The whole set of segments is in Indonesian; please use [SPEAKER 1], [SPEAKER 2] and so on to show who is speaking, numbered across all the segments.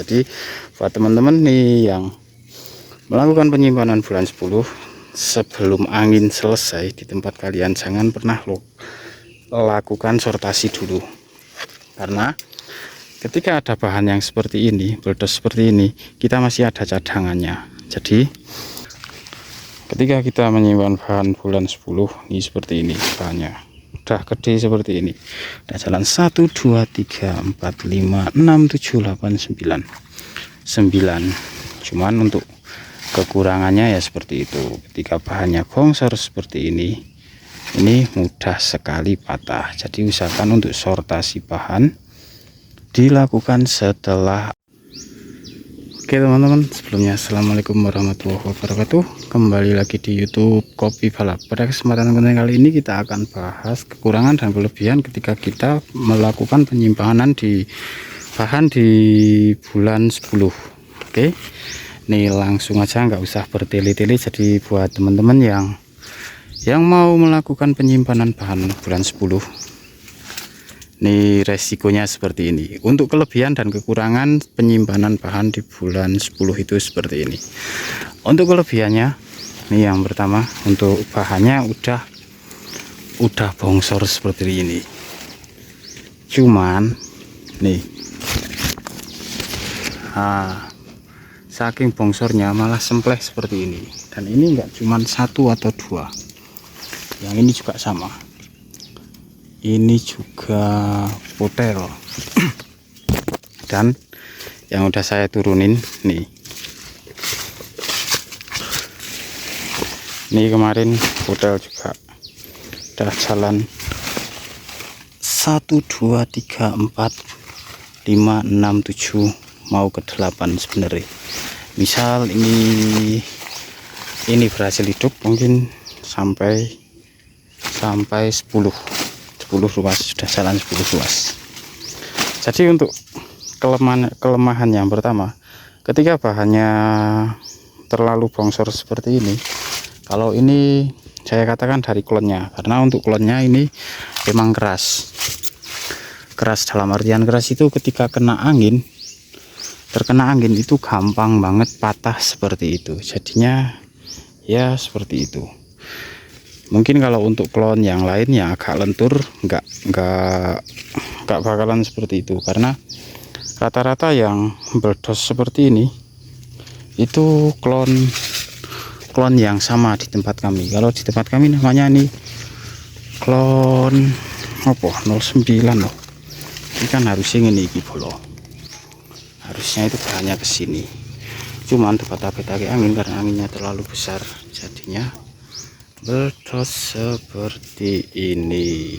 [SPEAKER 1] Jadi buat teman-teman nih yang melakukan penyimpanan bulan 10 sebelum angin selesai di tempat kalian, jangan pernah lakukan sortasi dulu, karena ketika ada bahan yang seperti ini, meledos seperti ini, kita masih ada cadangannya. Jadi ketika kita menyimpan bahan bulan 10 ini seperti ini, bahannya udah gede seperti ini, udah jalan 1 2 3 4 5 6 7 8 9 9. Cuman untuk kekurangannya ya seperti itu, ketika bahannya bongsor seperti ini mudah sekali patah. Jadi usahakan untuk sortasi bahan dilakukan setelah. Oke teman-teman, sebelumnya assalamualaikum warahmatullahi wabarakatuh. Kembali lagi di YouTube Kopi Balap. Pada kesempatan kali ini kita akan bahas kekurangan dan kelebihan ketika kita melakukan penyimpanan di bahan di bulan 10. Oke, ini langsung aja, nggak usah bertele-tele. Jadi buat teman-teman yang mau melakukan penyimpanan bahan bulan 10, ini resikonya seperti ini. Untuk kelebihan dan kekurangan penyimpanan bahan di bulan 10 itu seperti ini. Untuk kelebihannya, ini yang pertama, untuk bahannya udah bongsor seperti ini. Cuman nih, saking bongsornya malah sempleh seperti ini. Dan ini enggak cuman satu atau dua, yang ini juga sama. Ini juga potel dan yang udah saya turunin nih, ini kemarin potel juga udah jalan 1 2 3 4 5 6 7 mau ke 8 sebenarnya. Misal ini berhasil hidup, mungkin sampai 10 ruas, sudah jalan 10 ruas. Jadi untuk kelemahan yang pertama, ketika bahannya terlalu bongsor seperti ini, kalau ini saya katakan dari klonnya, karena untuk klonnya ini memang keras dalam artian keras itu ketika terkena angin itu gampang banget patah seperti itu. Jadinya ya seperti itu. Mungkin kalau untuk klon yang lain yang agak lentur, nggak bakalan seperti itu, karena rata-rata yang meledos seperti ini itu klon yang sama di tempat kami. Kalau di tempat kami namanya ini klon apa 09 loh. Ini kan harusnya ini bolo, harusnya itu bahannya ke sini. Cuman bata-bata angin, karena anginnya terlalu besar, jadinya meledos seperti ini.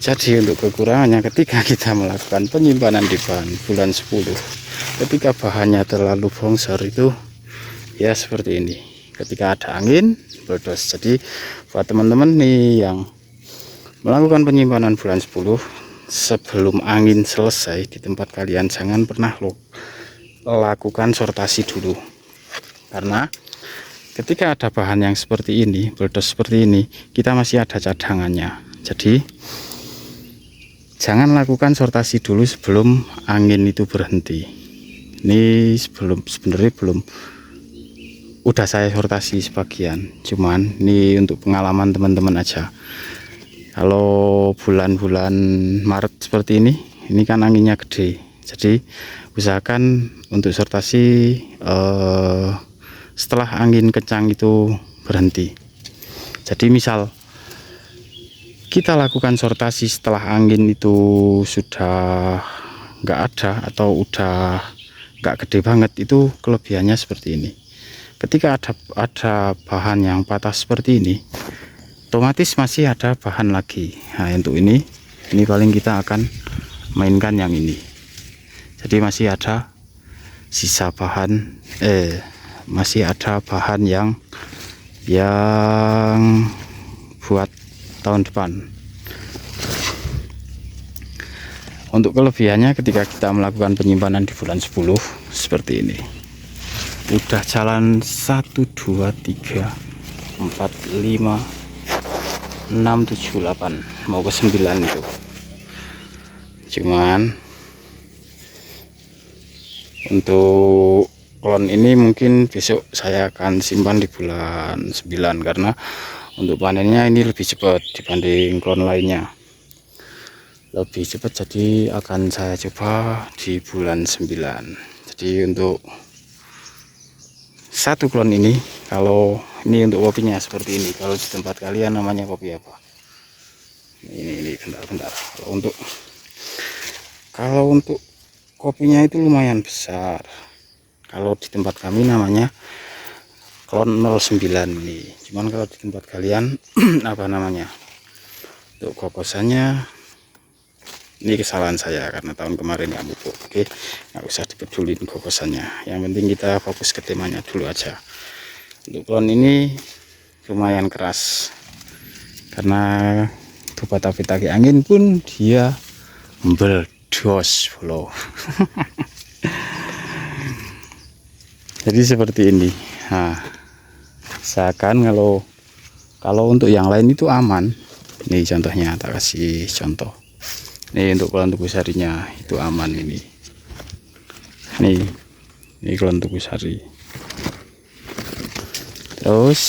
[SPEAKER 1] Jadi untuk kekurangannya ketika kita melakukan penyimpanan di bahan bulan 10, ketika bahannya terlalu bongsor itu ya seperti ini, ketika ada angin meledos. Jadi buat teman-teman nih yang melakukan penyimpanan bulan 10 sebelum angin selesai di tempat kalian, jangan pernah lakukan sortasi dulu, karena ketika ada bahan yang seperti ini, meledos seperti ini, kita masih ada cadangannya. Jadi jangan lakukan sortasi dulu sebelum angin itu berhenti. Ini sebenarnya belum, udah saya sortasi sebagian, cuman ini untuk pengalaman teman-teman aja. Kalau bulan-bulan Maret seperti ini kan anginnya gede. Jadi usahakan untuk sortasi setelah angin kencang itu berhenti. Jadi misal kita lakukan sortasi setelah angin itu sudah nggak ada atau udah nggak gede banget, itu kelebihannya seperti ini. Ketika ada bahan yang patah seperti ini, otomatis masih ada bahan lagi. Nah untuk ini paling kita akan mainkan yang ini. Jadi masih ada sisa bahan, masih ada bahan yang buat tahun depan. Untuk kelebihannya ketika kita melakukan penyimpanan di bulan 10 seperti ini, udah jalan 1 2 3 4 5 6 7 8 mau ke 9 itu. Cuman Untuk klon ini mungkin besok saya akan simpan di bulan 9, karena untuk panennya ini lebih cepat dibanding klon lainnya, lebih cepat, jadi akan saya coba di bulan 9. Jadi untuk satu klon ini, kalau ini untuk kopinya seperti ini, kalau di tempat kalian namanya kopi apa? Ini bentar. Kalau untuk kopinya itu lumayan besar. Kalau di tempat kami namanya klon 09 ini. Cuman kalau di tempat kalian apa namanya? Untuk kokosannya ini kesalahan saya karena tahun kemarin nggak pupuk. Oke, nggak usah dipedulin kokosannya. Yang penting kita fokus ke temanya dulu aja. Untuk klon ini lumayan keras karena coba tapi angin pun dia meledos bro. Jadi seperti ini. Nah, seakan kalau untuk yang lain itu aman. Ini contohnya, tak kasih contoh. Ini untuk klon tubuh sarinya itu aman ini. Ini klon tubuh sari. Terus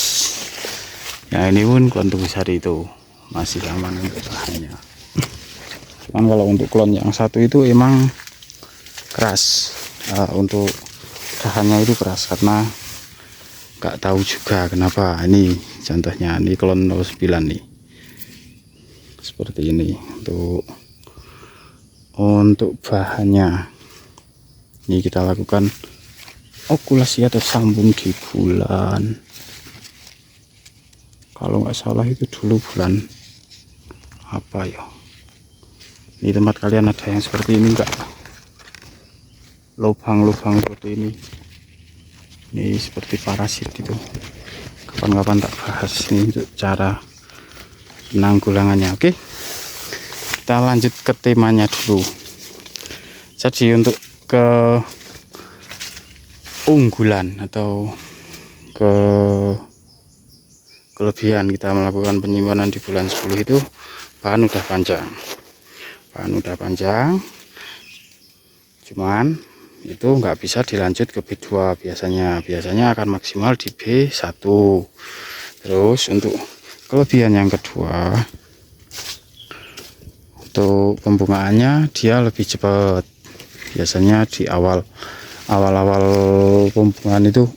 [SPEAKER 1] yang ini pun klon tubuh sari itu masih aman untuk bahannya. Cuman kalau untuk klon yang satu itu emang keras. Untuk bahannya itu keras karena nggak tahu juga kenapa. Ini contohnya, ini klon 09 nih, seperti ini. Untuk bahannya ini kita lakukan okulasi atau sambung di bulan, kalau nggak salah itu dulu bulan apa ya. Ini tempat kalian ada yang seperti ini enggak? Lubang-lubang seperti ini seperti parasit itu. Kapan-kapan tak bahas ini untuk cara penanggulangannya. Oke, kita lanjut ke temanya dulu. Jadi untuk keunggulan atau kelebihan kita melakukan penyimpanan di bulan 10 itu, bahan udah panjang, cuman itu nggak bisa dilanjut ke B2 biasanya akan maksimal di B1. Terus untuk kelebihan yang kedua, untuk pembungaannya dia lebih cepat. Biasanya di awal pembungaan itu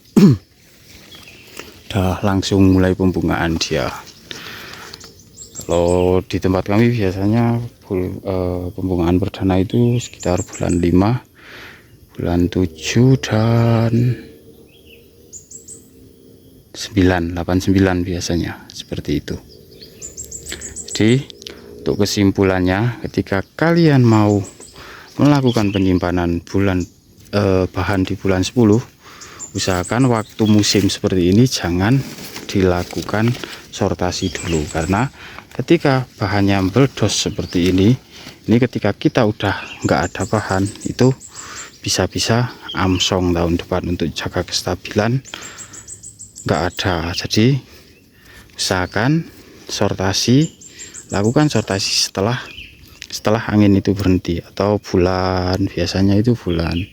[SPEAKER 1] udah langsung mulai pembungaan dia. Kalau di tempat kami biasanya pembungaan perdana itu sekitar bulan 5, bulan 7 dan 9, 8, 9 biasanya seperti itu. Jadi untuk kesimpulannya, ketika kalian mau melakukan penyimpanan bahan di bulan 10, usahakan waktu musim seperti ini jangan dilakukan sortasi dulu, karena ketika bahannya meledos seperti ini ketika kita udah nggak ada bahan, itu bisa-bisa amsong tahun depan. Untuk jaga kestabilan nggak ada. Jadi usahakan lakukan sortasi setelah angin itu berhenti, atau biasanya itu bulan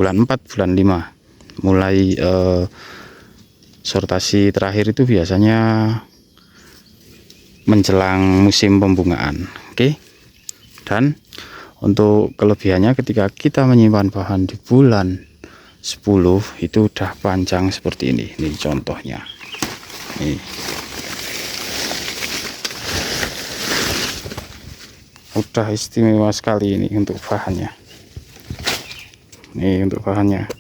[SPEAKER 1] 4, bulan 5 mulai sortasi terakhir itu biasanya menjelang musim pembungaan. Oke. Dan untuk kelebihannya, ketika kita menyimpan bahan di bulan 10 itu udah panjang seperti ini. Ini contohnya. Nih. Udah istimewa sekali ini untuk bahannya. Nih untuk bahannya.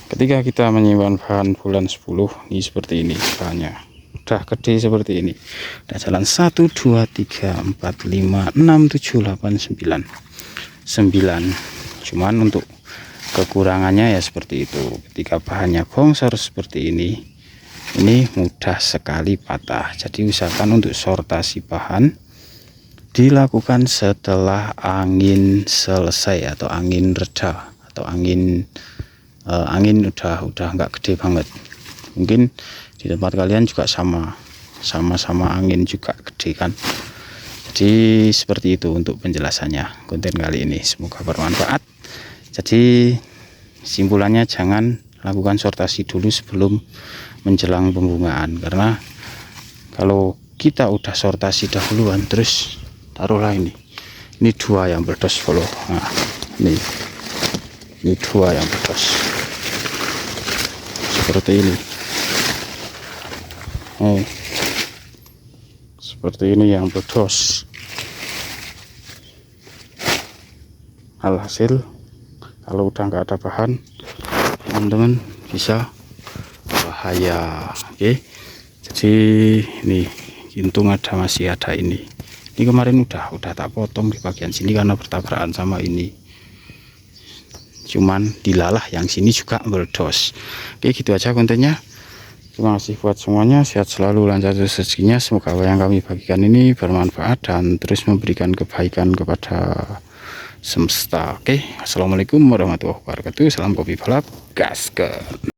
[SPEAKER 1] Ketika kita menyimpan bahan bulan 10, ini seperti ini bahannya. Udah gede seperti ini. Udah jalan 1, 2, 3, 4, 5, 6, 7, 8, 9. Cuman untuk kekurangannya ya seperti itu. Ketika bahannya bongsor seperti ini mudah sekali patah. Jadi usahakan untuk sortasi bahan dilakukan setelah angin selesai atau angin reda, atau angin udah nggak gede banget. Mungkin di tempat kalian juga sama-sama angin juga gede kan. Jadi seperti itu untuk penjelasannya konten kali ini, semoga bermanfaat. Jadi simpulannya jangan lakukan sortasi dulu sebelum menjelang pembungaan, karena kalau kita udah sortasi dahuluan terus taruhlah ini 2 yang berdos follow. Nah, ini 2 yang berdos seperti ini. Seperti ini yang berdos. Alhasil kalau udah nggak ada bahan, teman-teman bisa bahaya. Oke, jadi ini gintung masih ada ini kemarin udah tak potong di bagian sini karena bertabrakan sama ini, cuman dilalah yang sini juga berdos. Oke, gitu aja kontennya. Terima kasih buat semuanya, sehat selalu, lancar rezekinya. Semoga apa yang kami bagikan ini bermanfaat dan terus memberikan kebaikan kepada semesta. Oke, assalamualaikum warahmatullahi wabarakatuh. Salam kopi balap, gaskeun.